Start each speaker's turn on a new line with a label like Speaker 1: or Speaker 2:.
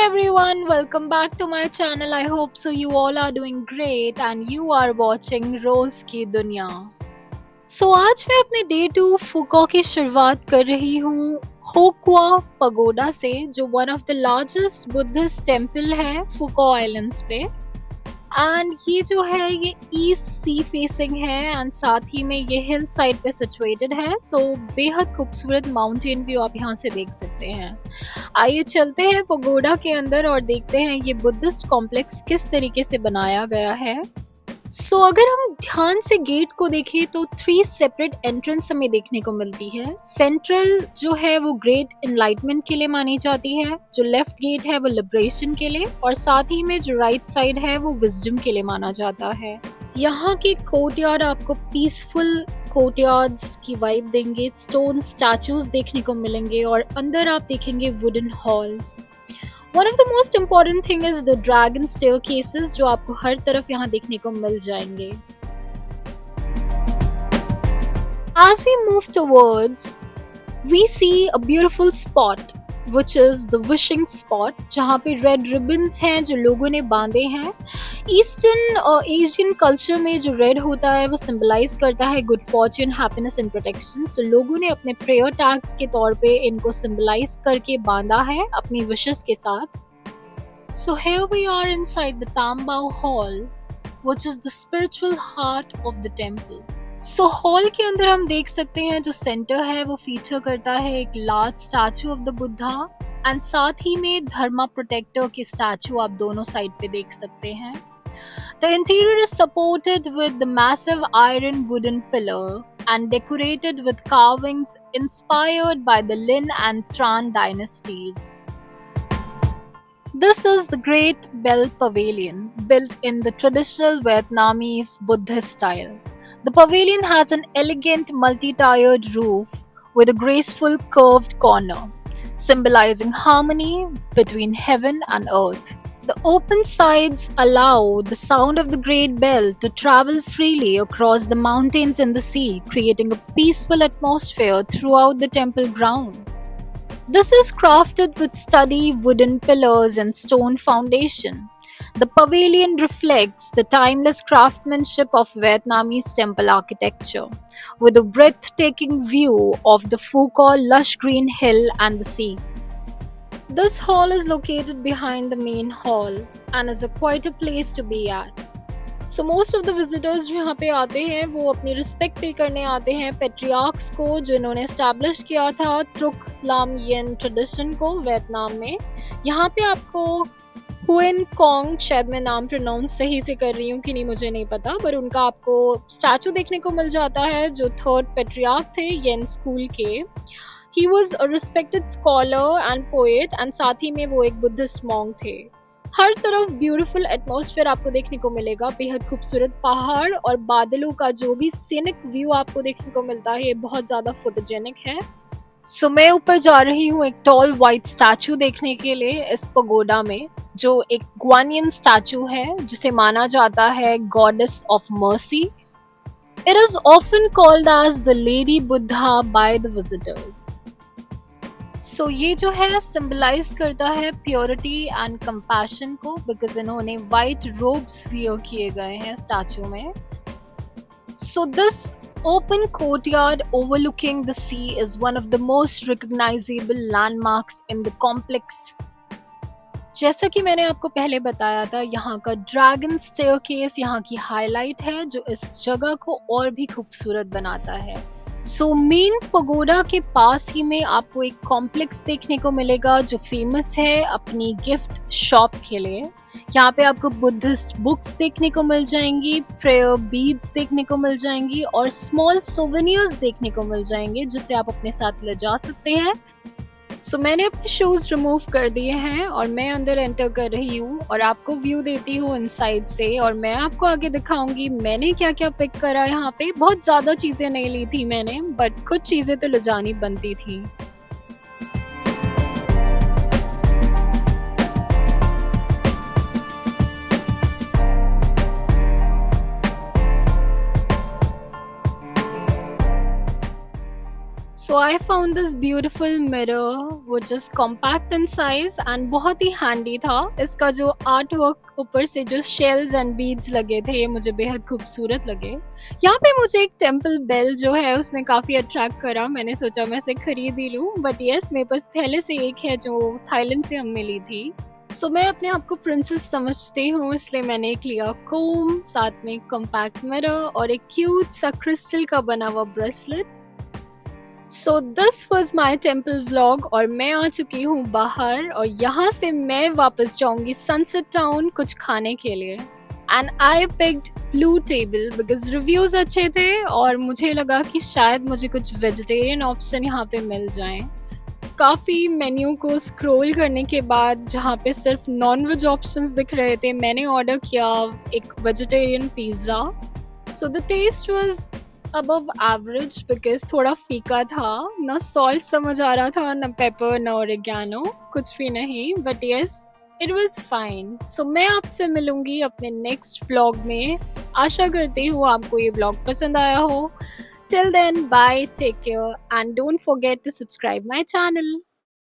Speaker 1: everyone, welcome back to my channel. I hope so you all are doing great and you are watching रोज की दुनिया। आज मैं अपने day 2 फुको की शुरुआत कर रही हूँ होक्वा पगोडा से, जो one of the largest Buddhist temple है फुको आइलैंड्स पे। एंड ये जो है ये ईस्ट सी फेसिंग है एंड साथ ही में ये हिल साइड पे सिचुएटेड है। बेहद खूबसूरत माउंटेन व्यू आप यहाँ से देख सकते हैं। आइए चलते हैं पगोडा के अंदर और देखते हैं ये बुद्धिस्ट कॉम्प्लेक्स किस तरीके से बनाया गया है। अगर हम ध्यान से गेट को देखें तो 3 सेपरेट एंट्रेंस हमें देखने को मिलती है। सेंट्रल जो है वो ग्रेट एनलाइटमेंट के लिए मानी जाती है, जो लेफ्ट गेट है वो लिबरेशन के लिए, और साथ ही में जो राइट साइड है वो विजडम के लिए माना जाता है। यहाँ के कोर्टयार्ड आपको पीसफुल कोर्टयार्ड्स की वाइब देंगे, स्टोन स्टैचूज देखने को मिलेंगे और अंदर आप देखेंगे wooden halls. One of the most important thing is the dragon staircases जो आपको हर तरफ यहाँ देखने को मिल जाएंगे। As we move towards, we see a beautiful spot, which is the wishing spot, जहाँ पे red ribbons हैं जो लोगों ने बांधे हैं। ईस्टर्न और एशियन कल्चर में जो रेड होता है वो सिंबलाइज करता है good Fortune, happiness and protection. लोगों ने अपने प्रेयर टैग्स के तौर पे इनको सिंबलाइज करके बांधा है अपनी विशेस के साथ। Here we are inside the Tambao Hall, which is the spiritual heart of the temple. Hall के अंदर हम देख सकते हैं जो सेंटर है वो फीचर करता है एक large statue of the Buddha and साथ ही में धर्मा प्रोटेक्टर के स्टैचू आप दोनों साइड पे देख सकते हैं। The interior is supported with the massive iron wooden pillar and decorated with carvings inspired by the Lin and Tran dynasties. This is the Great Bell Pavilion, built in the traditional Vietnamese Buddhist style. The pavilion has an elegant multi-tiered roof with a graceful curved corner, symbolizing harmony between heaven and earth. The open sides allow the sound of the great bell to travel freely across the mountains and the sea, creating a peaceful atmosphere throughout the temple ground. This is crafted with sturdy wooden pillars and stone foundation. The pavilion reflects the timeless craftsmanship of Vietnamese temple architecture, with a breathtaking view of the Phu Co lush green hill and the sea. This hall is located behind the main hall and is a quite a place to be at. Most of the visitors जो यहाँ पे आते हैं वो अपनी respect पे करने आते हैं पेट्रियार्क्स को, जिन्होंने एस्टैब्लिश किया था ट्रुक लाम येन ट्रेडिशन को वियतनाम में। यहाँ पे आपको हुएन कॉन्ग, शायद मैं नाम प्रोनाउंस सही से कर रही हूँ कि नहीं मुझे नहीं पता, पर उनका आपको स्टैचू देखने को मिल जाता है जो थर्ड पेट्रियार्क थे येन स्कूल के। He was a respected scholar and poet and साथ ही में वो एक बुद्धिस्ट मॉन्क थे। हर तरफ ब्यूटीफुल एटमॉस्फेयर आपको देखने को मिलेगा, बेहद खूबसूरत पहाड़ और बादलों का जो भी सीनिक व्यू आपको देखने को मिलता है ये बहुत ज़्यादा फोटोजेनिक है। मैं ऊपर जा रही हूँ एक टॉल वाइट स्टैचू देखने के लिए इस पगोडा में, जो एक ग्वानियन स्टैचू है जिसे माना जाता है goddess of mercy. It is often called as the lady Buddha by the visitors. ये जो है सिंबलाइज करता है प्योरिटी एंड कंपैशन को, बिकॉज इन्होंने वाइट रोब्स वियर किए गए हैं स्टैचू में। This open courtyard overlooking the sea is one of the most recognizable landmarks in the complex. जैसा कि मैंने आपको पहले बताया था, यहाँ का ड्रैगन स्टेयरकेस यहाँ की हाईलाइट है जो इस जगह को और भी खूबसूरत बनाता है। मेन पगोडा के पास ही में आपको एक कॉम्प्लेक्स देखने को मिलेगा जो फेमस है अपनी गिफ्ट शॉप के लिए। यहाँ पे आपको बुद्धिस्ट बुक्स देखने को मिल जाएंगी, प्रेयर बीड्स देखने को मिल जाएंगी और स्मॉल सोवेनियर्स देखने को मिल जाएंगे जिसे आप अपने साथ ले जा सकते हैं। मैंने अपने शूज रिमूव कर दिए हैं और मैं अंदर एंटर कर रही हूँ और आपको व्यू देती हूँ इनसाइड से, और मैं आपको आगे दिखाऊंगी मैंने क्या क्या पिक करा। यहाँ पे बहुत ज़्यादा चीज़ें नहीं ली थी मैंने, बट कुछ चीज़ें तो ले जानी बनती थी। So I found this beautiful mirror which is compact in size and बहुत ही handy था. इसका जो आर्ट वर्क ऊपर से जो shells and beads लगे थे ये मुझे बेहद खूबसूरत लगे. यहाँ पे मुझे एक टेम्पल बेल जो है उसने काफ़ी अट्रैक्ट करा. मैंने सोचा मैं इसे खरीद ही लूँ, बट यस मेरे पास पहले से एक है जो थाईलैंड से हमने ली थी. सो मैं अपने आप को प्रिंसेस समझती हूँ, इसलिए मैंने एक लिया कोम, साथ में एक कॉम्पैक्ट मिरर और एक क्यूट सा क्रिस्टल का बना हुआ bracelet. So this was my temple vlog और मैं आ चुकी हूँ बाहर और यहाँ से मैं वापस जाऊँगी सनसेट टाउन कुछ खाने के लिए. And I picked blue table because reviews अच्छे थे और मुझे लगा कि शायद मुझे कुछ वेजिटेरियन ऑप्शन यहाँ पे मिल जाएं. काफ़ी मेन्यू को स्क्रॉल करने के बाद जहाँ पे सिर्फ नॉन वेज ऑप्शंस दिख रहे थे, मैंने ऑर्डर किया एक vegetarian pizza. So the taste was above average because थोड़ा फीका था, ना सॉल्ट समझ आ रहा था, ना पेपर, ना ओरिगैनो, कुछ भी नहीं, but yes it was fine. So मैं आपसे मिलूंगी अपने नेक्स्ट व्लॉग में. आशा करती हूँ आपको ये व्लॉग पसंद आया हो. Till then, bye, take care, and don't forget to subscribe my channel.